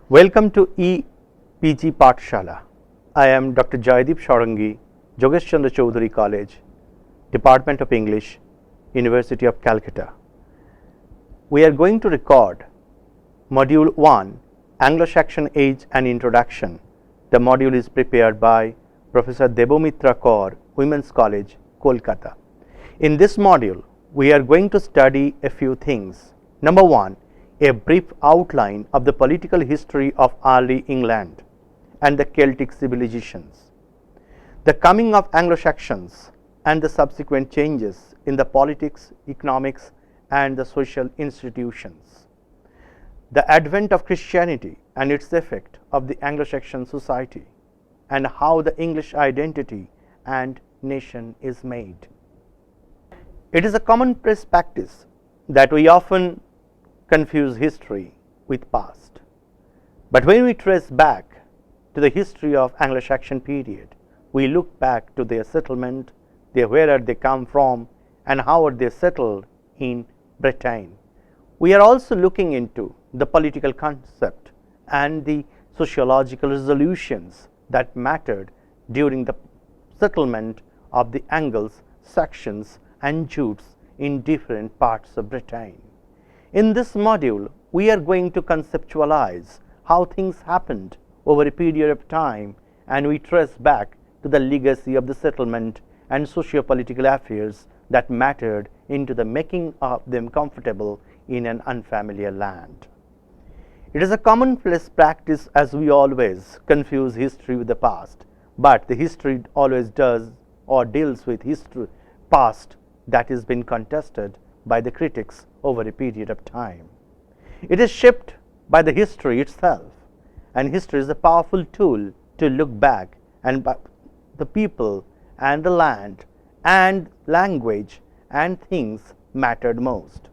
Welcome to EPG Pathshala. I am Dr. Jaideep Sharangi, Jogesh Chandra Chaudhary College, Department of English, University of Calcutta. We are going to record Module 1, Anglo-Saxon Age and Introduction. The module is prepared by Professor Vidya-mitra Kaur, Women's College, Kolkata. In this module, we are going to study a few things. Number 1, a brief outline of the political history of early England and the Celtic civilizations, the coming of Anglo-Saxons and the subsequent changes in the politics, economics and the social institutions, the advent of Christianity and its effect of the Anglo-Saxon society, and how the English identity and nation is made. It is a commonplace practice that we often confuse history with past. But when we trace back to the history of Anglo-Saxon period, we look back to their settlement, where are they come from, and how are they settled in Britain. We are also looking into the political concept and the sociological resolutions that mattered during the settlement of the Angles, Saxons and Jutes in different parts of Britain. In this module, we are going to conceptualize how things happened over a period of time, and we trace back to the legacy of the settlement and socio-political affairs that mattered into the making of them comfortable in an unfamiliar land. It is a commonplace practice, as we always confuse history with the past, but the history always does or deals with history past that has been contested by the critics over a period of time. It is shaped by the history itself, and history is a powerful tool to look back and by the people and the land and language and things mattered most.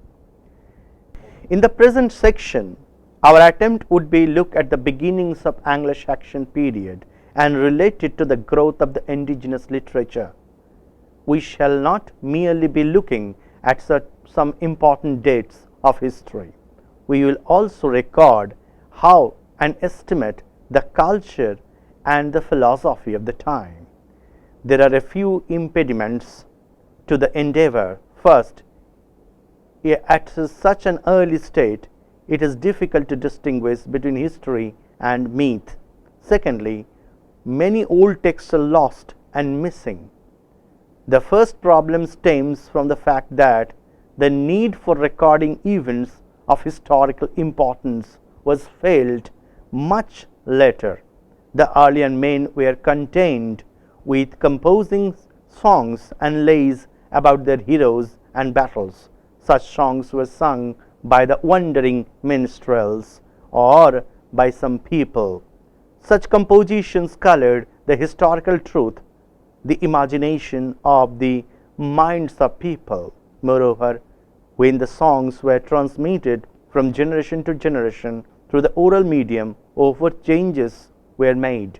In the present section, our attempt would be look at the beginnings of Anglo-Saxon period and relate it to the growth of the indigenous literature. We shall not merely be looking at some important dates of history. We will also record how and estimate the culture and the philosophy of the time. There are a few impediments to the endeavor. First, at such an early state, it is difficult to distinguish between history and myth. Secondly, many old texts are lost and missing. The first problem stems from the fact that the need for recording events of historical importance was felt much later. The earlier men were content with composing songs and lays about their heroes and battles. Such songs were sung by the wandering minstrels or by some people. Such compositions colored the historical truth, the imagination of the minds of people. Moreover, when the songs were transmitted from generation to generation through the oral medium, over changes were made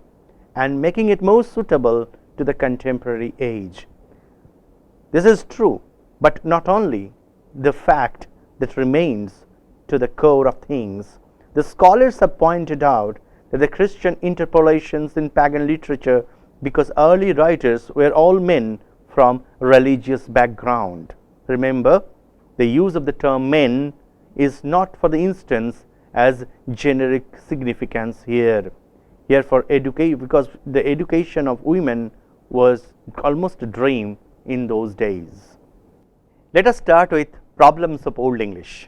and making it more suitable to the contemporary age. This is true, but not only the fact that remains to the core of things. The scholars have pointed out that the Christian interpolations in pagan literature, because early writers were all men from religious background. Remember, the use of the term men is not for the instance as generic significance here. Here for education, because the education of women was almost a dream in those days. Let us start with problems of Old English.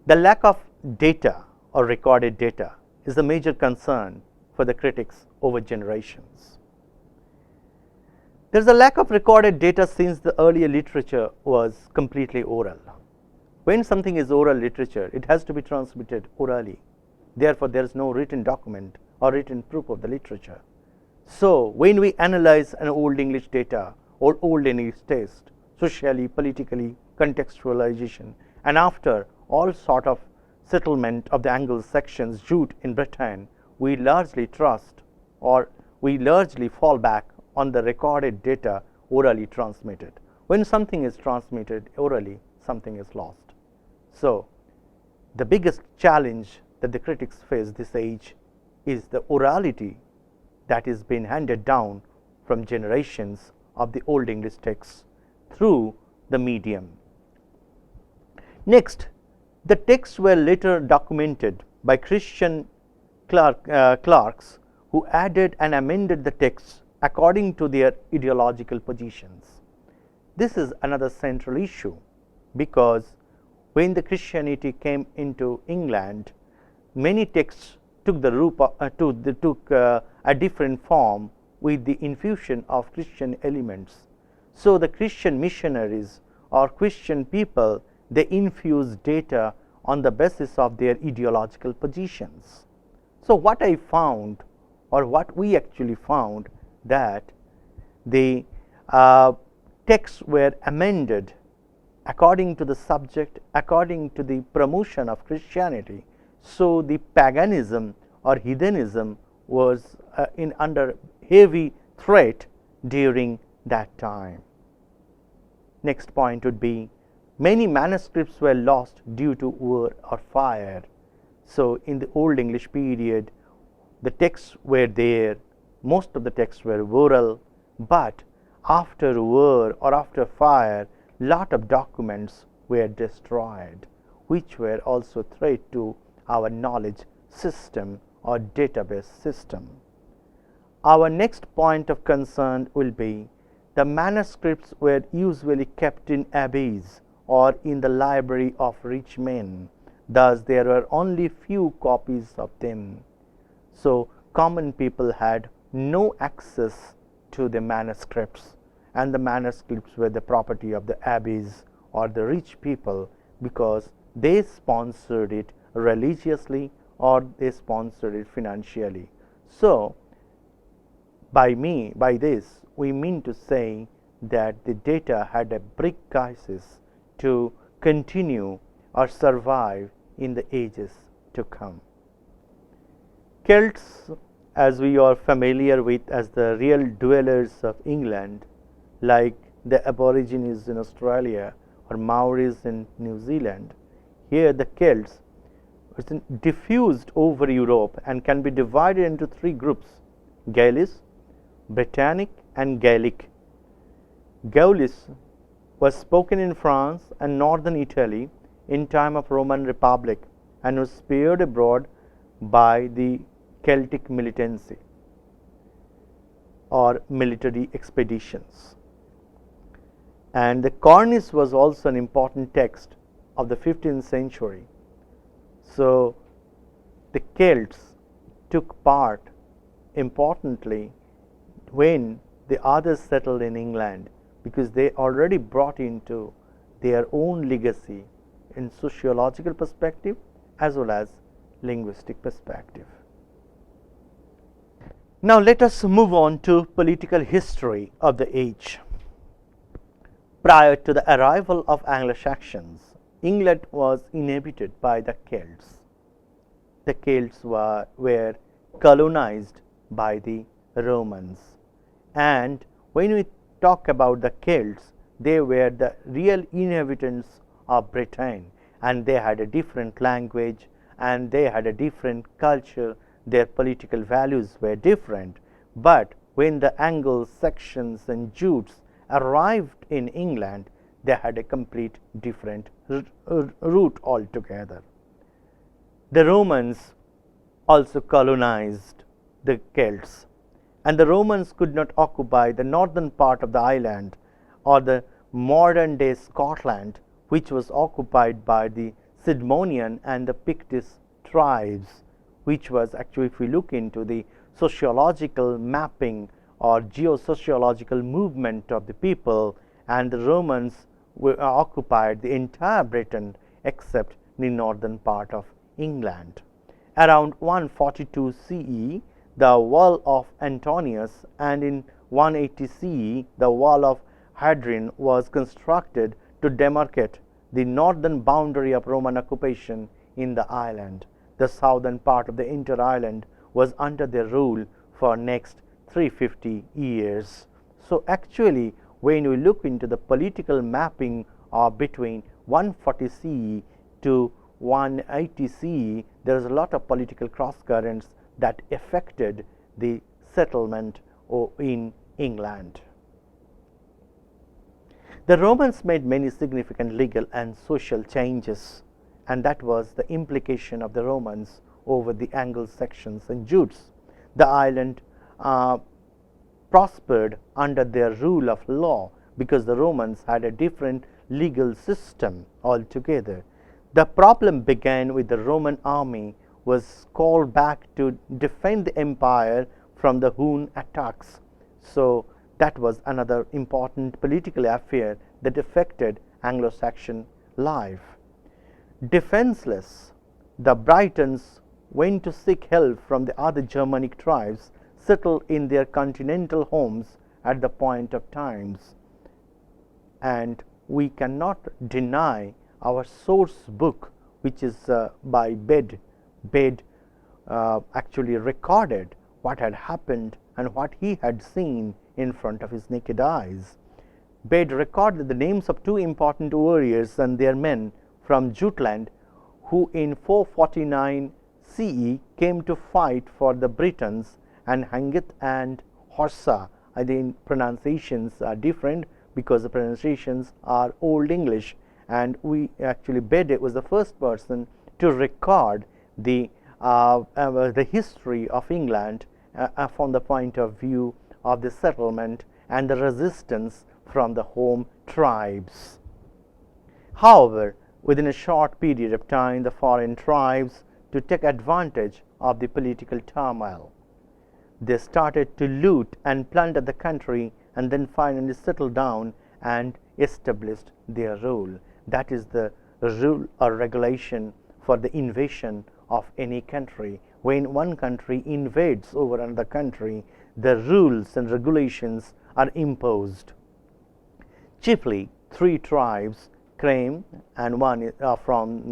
The lack of data or recorded data is a major concern for the critics over generations. There is a lack of recorded data since the earlier literature was completely oral. When something is oral literature, it has to be transmitted orally. Therefore, there is no written document or written proof of the literature. So, when we analyze an Old English data or Old English text, socially, politically, contextualization, and after all sort of settlement of the Anglo-Saxons Jute in Britain, we largely trust or we largely fall back on the recorded data orally transmitted. When something is transmitted orally, something is lost. So, the biggest challenge that the critics face this age is the orality that is being handed down from generations of the Old English texts through the medium. Next, the texts were later documented by Christian clerks who added and amended the texts according to their ideological positions. This is another central issue because when the Christianity came into England, many texts took a different form with the infusion of Christian elements. So the Christian missionaries or Christian people, they infused data on the basis of their ideological positions. So what I found, or what we actually found, that the texts were amended according to the subject, according to the promotion of Christianity. So the paganism or heathenism was under heavy threat during that time. Next point would be, many manuscripts were lost due to war or fire. So in the Old English period, the texts were there, most of the texts were oral, but after war or after fire, lot of documents were destroyed, which were also threat to our knowledge system or database system. Our next point of concern will be, the manuscripts were usually kept in abbeys or in the library of rich men. Thus, there were only few copies of them. So, common people had no access to the manuscripts, and the manuscripts were the property of the abbeys or the rich people because they sponsored it religiously or they sponsored it financially. So, by this, we mean to say that the data had a brick crisis to continue or survive in the ages to come. Celts, as we are familiar with as the real dwellers of England, like the Aborigines in Australia or Maoris in New Zealand, here the Celts was diffused over Europe and can be divided into three groups: Gaulish, Britannic and Gaelic. Gaulish was spoken in France and northern Italy in time of Roman Republic and was spread abroad by the Celtic militancy or military expeditions. And the Cornish was also an important text of the 15th century. So the Celts took part importantly when the others settled in England, because they already brought into their own legacy in sociological perspective as well as linguistic perspective. Now let us move on to political history of the age. Prior to the arrival of Anglo-Saxons, England was inhabited by the Celts. The Celts were colonized by the Romans, and when we talk about the Celts, they were the real inhabitants of Britain, and they had a different language and they had a different culture. Their political values were different, but when the Anglo-Saxons and Jutes arrived in England, they had a complete different route altogether. The Romans also colonized the Celts, and the Romans could not occupy the northern part of the island or the modern day Scotland, which was occupied by the Sidonian and the Pictish tribes, which was actually, if we look into the sociological mapping or geosociological movement of the people, and the Romans occupied the entire Britain except the northern part of England. Around 142 CE, the wall of Antonius, and in 180 CE, the wall of Hadrian was constructed to demarcate the northern boundary of Roman occupation in the island. The southern part of the entire island was under their rule for next 350 years. So actually, when we look into the political mapping between 140 CE to 180 CE, there was a lot of political cross currents that affected the settlement in England. The Romans made many significant legal and social changes, and that was the implication of the Romans over the Anglo-Saxons and Jutes. The island prospered under their rule of law because the Romans had a different legal system altogether. The problem began with the Roman army was called back to defend the empire from the Hun attacks. So that was another important political affair that affected Anglo-Saxon life. Defenseless, the Britons went to seek help from the other Germanic tribes settled in their continental homes at the point of times. And we cannot deny our source book, which is by Bede. Bede actually recorded what had happened and what he had seen in front of his naked eyes. Bede recorded the names of two important warriors and their men from Jutland who in 449 CE came to fight for the Britons, and Hangit and Horsa. I think pronunciations are different because the pronunciations are Old English, and we actually Bede was the first person to record the history of England from the point of view of the settlement and the resistance from the home tribes. However, within a short period of time, the foreign tribes to take advantage of the political turmoil. They started to loot and plunder the country and then finally settled down and established their rule. That is the rule or regulation for the invasion of any country. When one country invades over another country, the rules and regulations are imposed. Chiefly, three tribes came, and one is from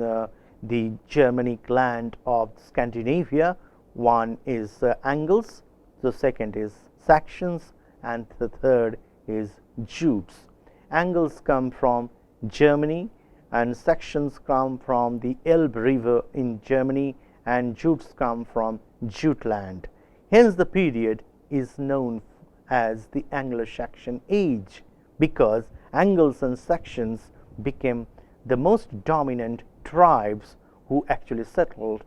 the Germanic land of Scandinavia. One is Angles, the second is Saxons, and the third is Jutes. Angles come from Germany, and Saxons come from the Elbe River in Germany, and Jutes come from Jutland. Hence, the period is known as the Anglo-Saxon age, because Angles and Saxons became the most dominant tribes who actually settled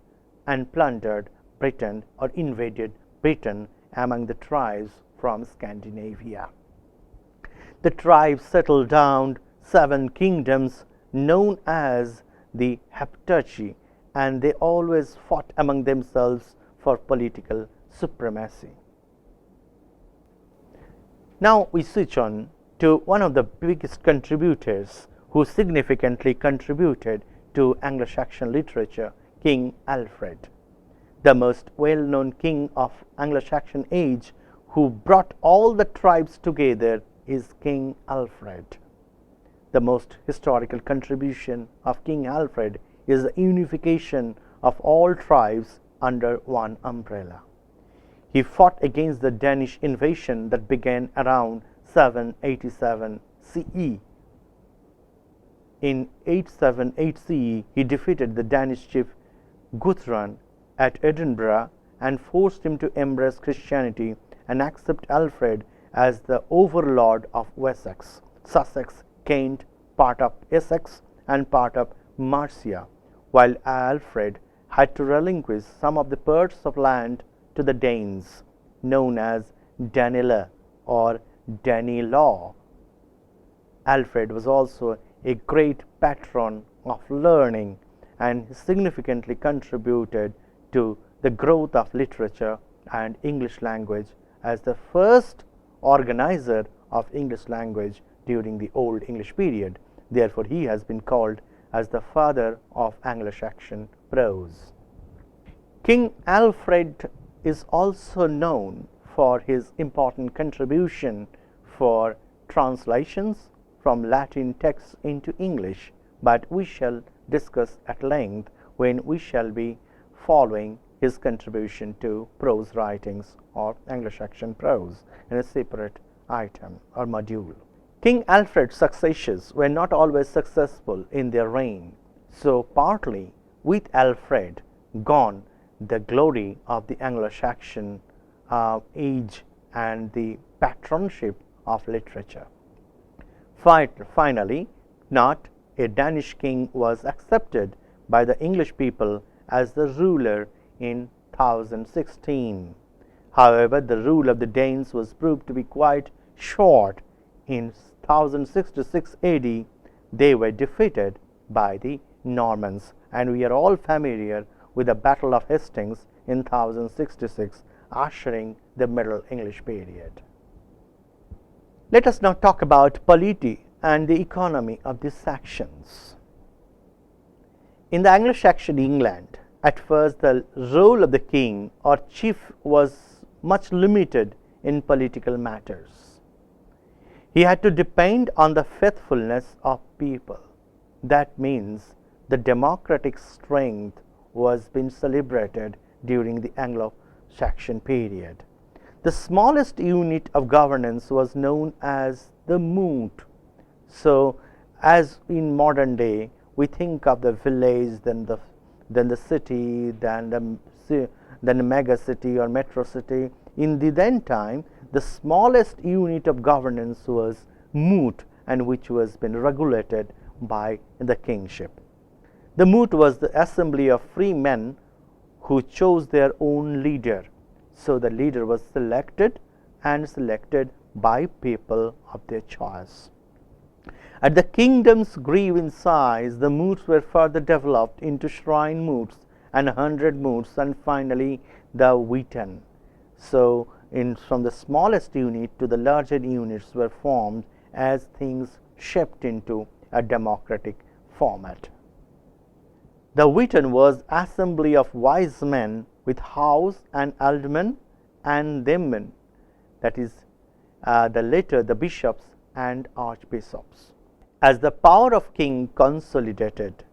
and plundered Britain or invaded Britain among the tribes from Scandinavia. The tribes settled down 7 kingdoms known as the Heptarchy, and they always fought among themselves for political supremacy. Now we switch on to one of the biggest contributors who significantly contributed to Anglo-Saxon literature, King Alfred. The most well-known king of Anglo-Saxon age who brought all the tribes together is King Alfred. The most historical contribution of King Alfred is the unification of all tribes under one umbrella. He fought against the Danish invasion that began around 787 CE. In 878 CE, he defeated the Danish chief Guthrum at Edinburgh and forced him to embrace Christianity and accept Alfred as the overlord of Wessex, Sussex, Kent, part of Essex, and part of Mercia, while Alfred had to relinquish some of the parts of land to the Danes, known as Danelaw or Danelaw. Alfred was also a great patron of learning and significantly contributed to the growth of literature and English language as the first organizer of English language during the Old English period. Therefore, he has been called as the father of Anglo-Saxon prose. King Alfred is also known for his important contribution for translations from Latin texts into English, but we shall discuss at length when we shall be following his contribution to prose writings or Anglo-Saxon prose in a separate item or module. King Alfred's successors were not always successful in their reign, so partly with Alfred gone the glory of the Anglo-Saxon age and the patronship of literature. Finally, not a Danish king was accepted by the English people as the ruler in 1016. However, the rule of the Danes was proved to be quite short. In 1066 AD, they were defeated by the Normans, and we are all familiar with the Battle of Hastings in 1066, ushering the Middle English period. Let us now talk about polity and the economy of the Saxons. In the Anglo-Saxon England, at first the role of the king or chief was much limited in political matters. He had to depend on the faithfulness of people. That means the democratic strength was being celebrated during the Anglo-Saxon period. The smallest unit of governance was known as the moot. So, as in modern day, we think of the village, then the city, then the mega city or metro city. In the then time, the smallest unit of governance was moot, and which was been regulated by the kingship. The moot was the assembly of free men who chose their own leader. So the leader was selected by people of their choice. At the kingdoms grew in size, the moots were further developed into shrine moots and 100 moots, and finally the witan. So from the smallest unit to the larger units were formed as things shaped into a democratic format. The witan was assembly of wise men with house and aldermen and themen, that is the later the bishops and archbishops. As the power of king consolidated,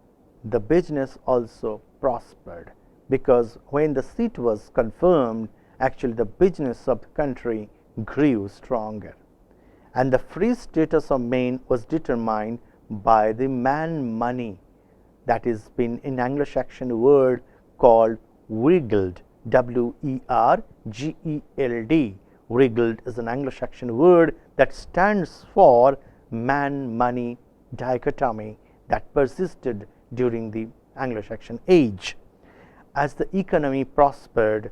the business also prospered, because when the seat was confirmed, actually the business of the country grew stronger, and the free status of men was determined by the man money, that is been in Anglo-Saxon word called wriggled, W-E-R-G-E-L-D. Wriggled is an Anglo-Saxon word that stands for man-money dichotomy that persisted during the Anglo-Saxon age. As the economy prospered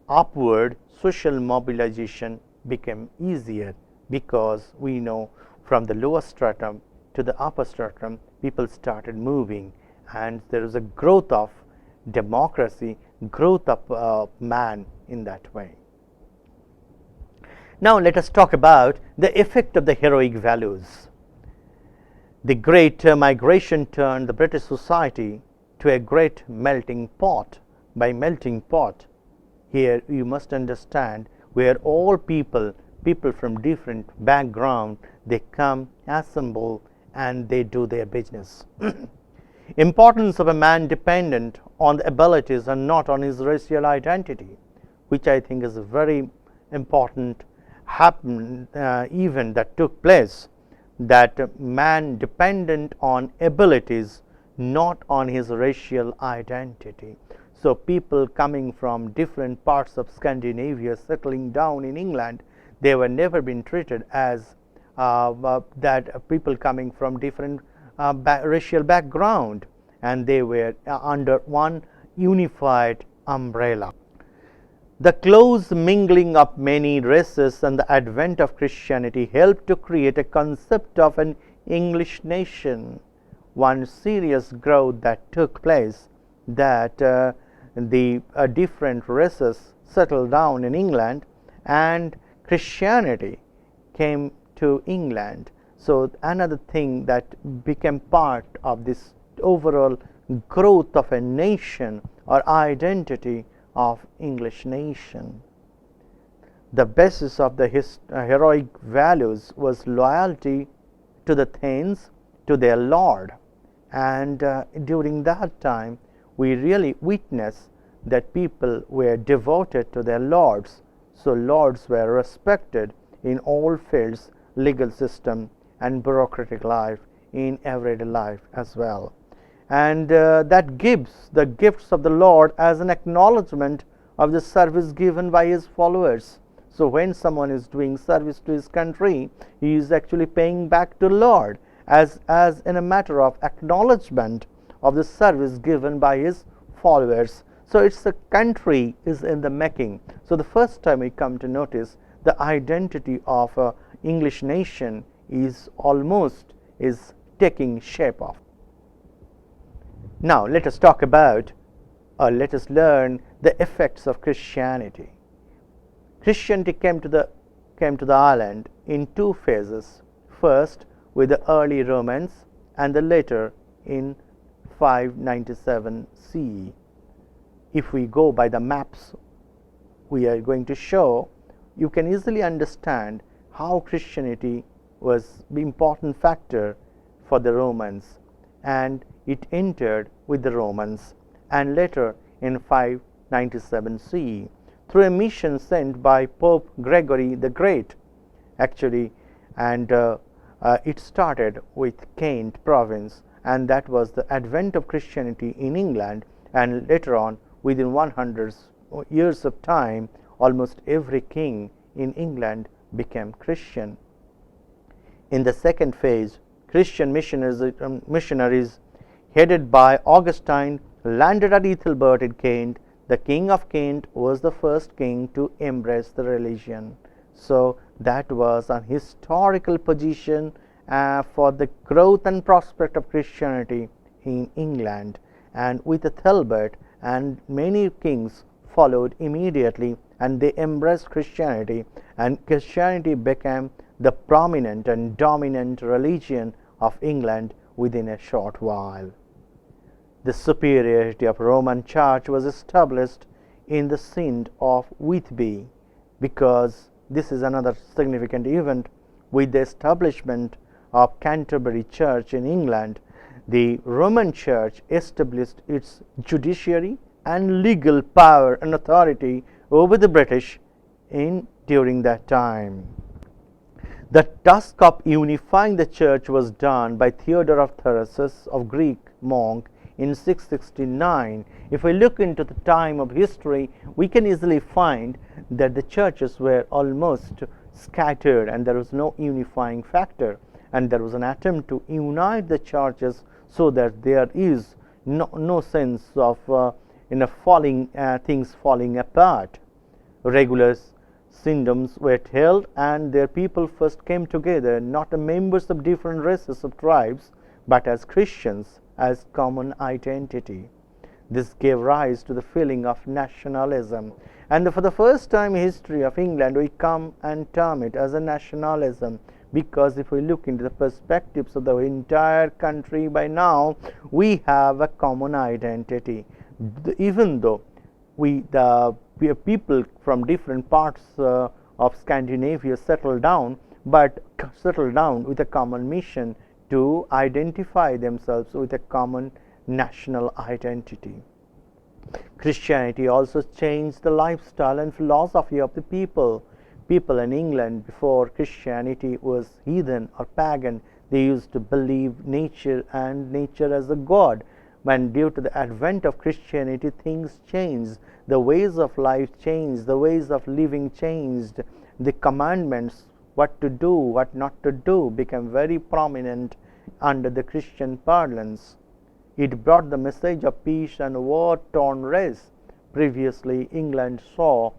upward, social mobilization became easier, because we know from the lower stratum to the upper stratum, people started moving, and there is a growth of democracy, growth of man in that way. Now let us talk about the effect of the heroic values. The great migration turned the British society to a great melting pot. By melting pot, here you must understand where all people from different background, they come, assemble, and they do their business. Importance of a man dependent on the abilities and not on his racial identity, which I think is a very important event that took place, that man dependent on abilities, not on his racial identity. So people coming from different parts of Scandinavia settling down in England, they were never been treated as that people coming from different racial background, and they were under one unified umbrella. The close mingling of many races and the advent of Christianity helped to create a concept of an English nation. One serious growth that took place, that the different races settled down in England and Christianity came to England. So another thing that became part of this overall growth of a nation or identity of English nation. The basis of the heroic values was loyalty to the Thanes, to their lord, and during that time we really witness that people were devoted to their lords. So lords were respected in all fields, legal system and bureaucratic life, in everyday life as well. and that gives the gifts of the Lord as an acknowledgement of the service given by his followers. So when someone is doing service to his country, he is actually paying back to the Lord as in a matter of acknowledgement of the service given by his followers. So it's a country is in the making. So the first time we come to notice the identity of a English nation is taking shape of. Now let us talk about let us learn the effects of Christianity. Christianity came to the island in two phases. First with the early Romans and the later in 597 CE. If we go by the maps we are going to show, you can easily understand how Christianity was the important factor for the Romans, and it entered with the Romans and later in 597 CE through a mission sent by Pope Gregory the Great actually, and it started with Kent province, and that was the advent of Christianity in England, and later on within 100 years of time almost every king in England became Christian. In the second phase, Christian missionaries headed by Augustine landed at Ethelbert in Kent. The king of Kent was the first king to embrace the religion. So that was an historical position for the growth and prospect of Christianity in England. And with Ethelbert and many kings followed immediately, and they embraced Christianity, and Christianity became the prominent and dominant religion of England within a short while. The superiority of Roman Church was established in the Synod of Whitby, because this is another significant event. With the establishment of Canterbury Church in England, the Roman Church established its judiciary and legal power and authority over the British during that time. The task of unifying the church was done by Theodore of Thyrsus, of Greek monk, in 669. If we look into the time of history, we can easily find that the churches were almost scattered and there was no unifying factor, and there was an attempt to unite the churches so that there is no sense of things falling apart. Regular synods were held, and their people first came together not as members of different races of tribes, but as Christians, as common identity. This gave rise to the feeling of nationalism, and for the first time in history of England we come and term it as a nationalism, because if we look into the perspectives of the entire country, by now we have a common identity. Even though we people from different parts of Scandinavia settled down, but settled down with a common mission to identify themselves with a common national identity. Christianity also changed the lifestyle and philosophy of the people. People in England before Christianity was heathen or pagan. They used to believe nature and nature as a god. When due to the advent of Christianity, things changed. The ways of life changed. The ways of living changed. The commandments, what to do, what not to do, became very prominent under the Christian parlance. It brought the message of peace and war-torn race. Previously, England saw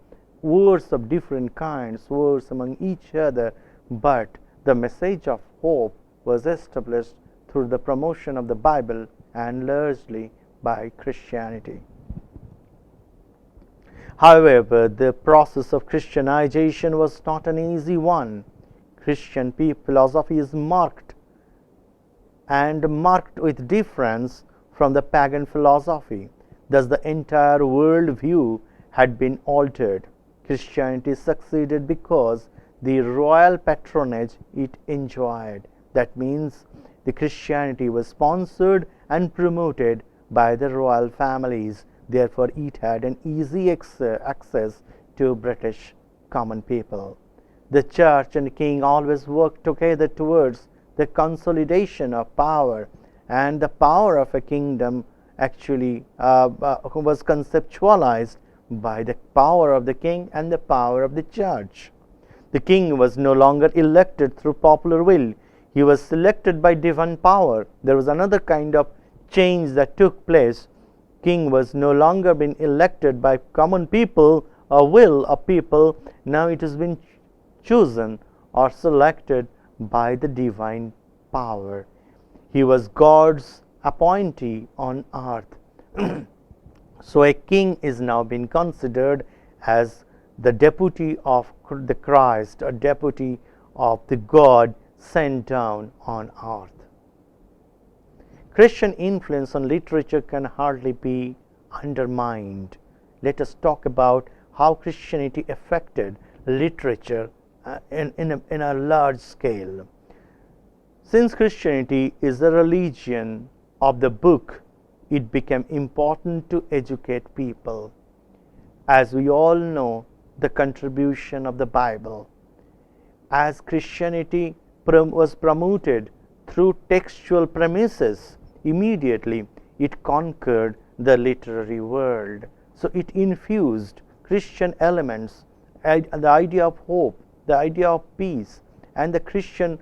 wars of different kinds, wars among each other, but the message of hope was established through the promotion of the Bible and largely by Christianity. However, the process of Christianization was not an easy one. Christian philosophy is marked with difference from the pagan philosophy. Thus, the entire world view had been altered. Christianity succeeded because the royal patronage it enjoyed. That means the Christianity was sponsored and promoted by the royal families. Therefore, it had an easy access to British common people. The church and king always worked together towards the consolidation of power and the power of a kingdom actually was conceptualized by the power of the king and the power of the church. The king was no longer elected through popular will. He was selected by divine power. There was another kind of change that took place. King was no longer being elected by common people or will of people. Now it has been chosen or selected by the divine power. He was God's appointee on earth. So a king is now being considered as the deputy of the Christ, a deputy of the God sent down on earth. Christian influence on literature can hardly be undermined. Let us talk about how Christianity affected literature in a large scale. Since Christianity is the religion of the book, it became important to educate people. As we all know, the contribution of the Bible. As Christianity was promoted through textual premises, immediately it conquered the literary world. So it infused Christian elements, the idea of hope, the idea of peace, and the Christian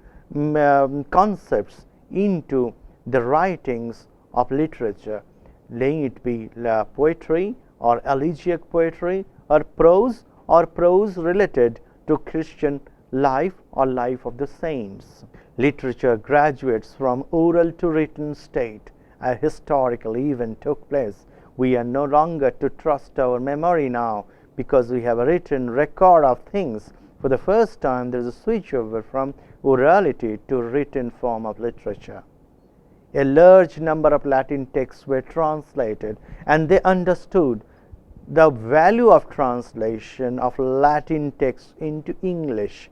concepts into the writings of literature, may it be poetry or elegiac poetry or prose related to Christian life or life of the saints. Literature graduates from oral to written state. A historical event took place. We are no longer to trust our memory now because we have a written record of things. For the first time, there is a switch over from orality to written form of literature. A large number of Latin texts were translated, and they understood the value of translation of Latin texts into English.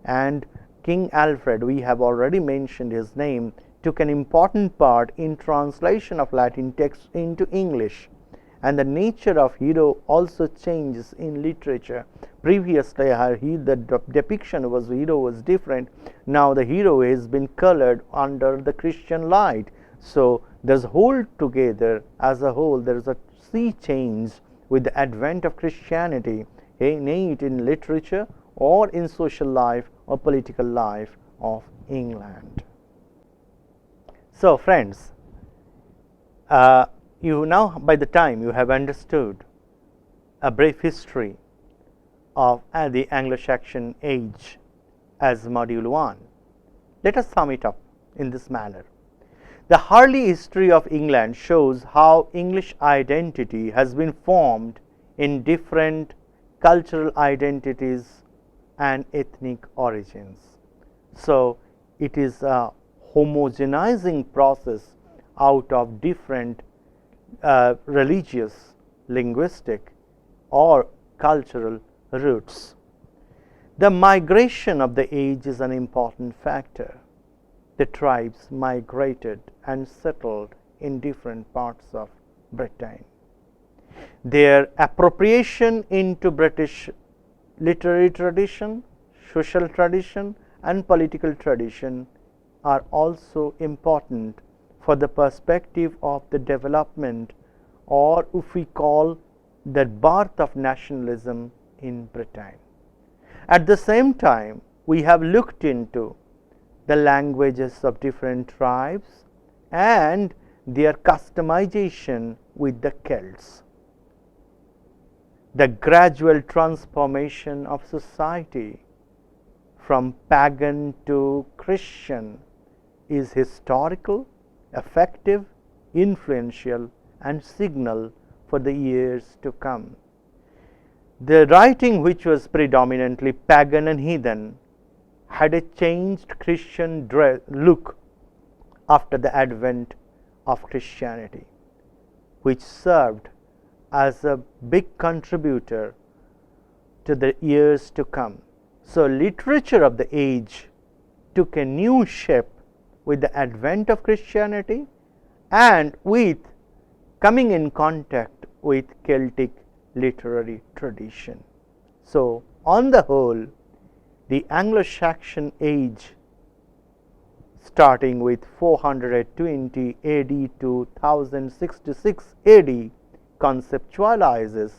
And King Alfred, we have already mentioned his name, took an important part in translation of Latin texts into English. And the nature of hero also changes in literature. Previously, the depiction of hero was different. Now the hero has been colored under the Christian light. So there's whole together as a whole, there is a sea change with the advent of Christianity, be it in literature or in social life or political life of England. So friends, you now, by the time you have understood a brief history of the Anglo-Saxon age as module 1, let us sum it up in this manner. The early history of England shows how English identity has been formed in different cultural identities and ethnic origins. So it is a homogenizing process out of different religious, linguistic, or cultural roots. The migration of the age is an important factor. The tribes migrated and settled in different parts of Britain. Their appropriation into British literary tradition, social tradition, and political tradition are also important for the perspective of the development, or if we call the birth of nationalism in Britain. At the same time, we have looked into the languages of different tribes and their customization with the Celts. The gradual transformation of society from pagan to Christian is historical, effective, influential, and signal for the years to come. The writing, which was predominantly pagan and heathen, had a changed Christian look after the advent of Christianity, which served as a big contributor to the years to come. So literature of the age took a new shape with the advent of Christianity and with coming in contact with Celtic literary tradition. So on the whole, the Anglo-Saxon age starting with 420 AD to 1066 AD, conceptualizes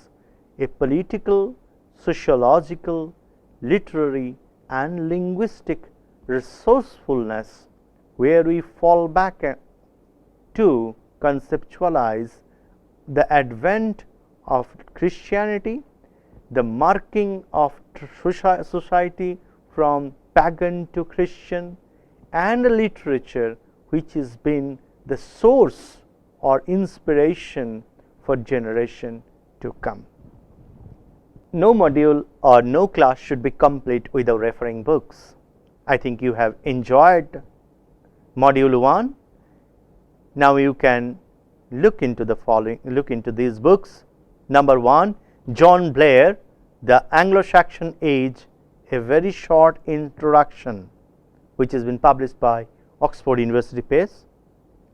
a political, sociological, literary, and linguistic resourcefulness where we fall back to conceptualize the advent of Christianity, the marking of society from pagan to Christian, and a literature which has been the source or inspiration for generation to come. No module or no class should be complete without referring books. I think you have enjoyed module 1. Now you can look into these books. Number 1, John Blair, The Anglo-Saxon Age, a very short introduction, which has been published by Oxford University Press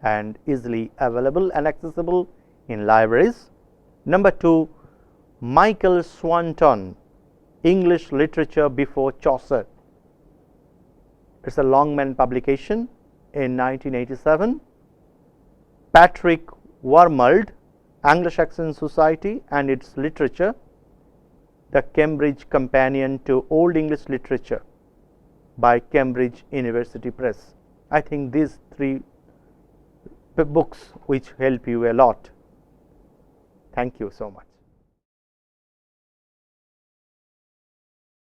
and easily available and accessible in libraries. Number 2, Michael Swanton, English Literature Before Chaucer. It's a Longman publication in 1987. Patrick Wormald, Anglo-Saxon Society and its Literature, the Cambridge Companion to Old English Literature by Cambridge University Press. I think these 3 books which help you a lot. Thank you so much.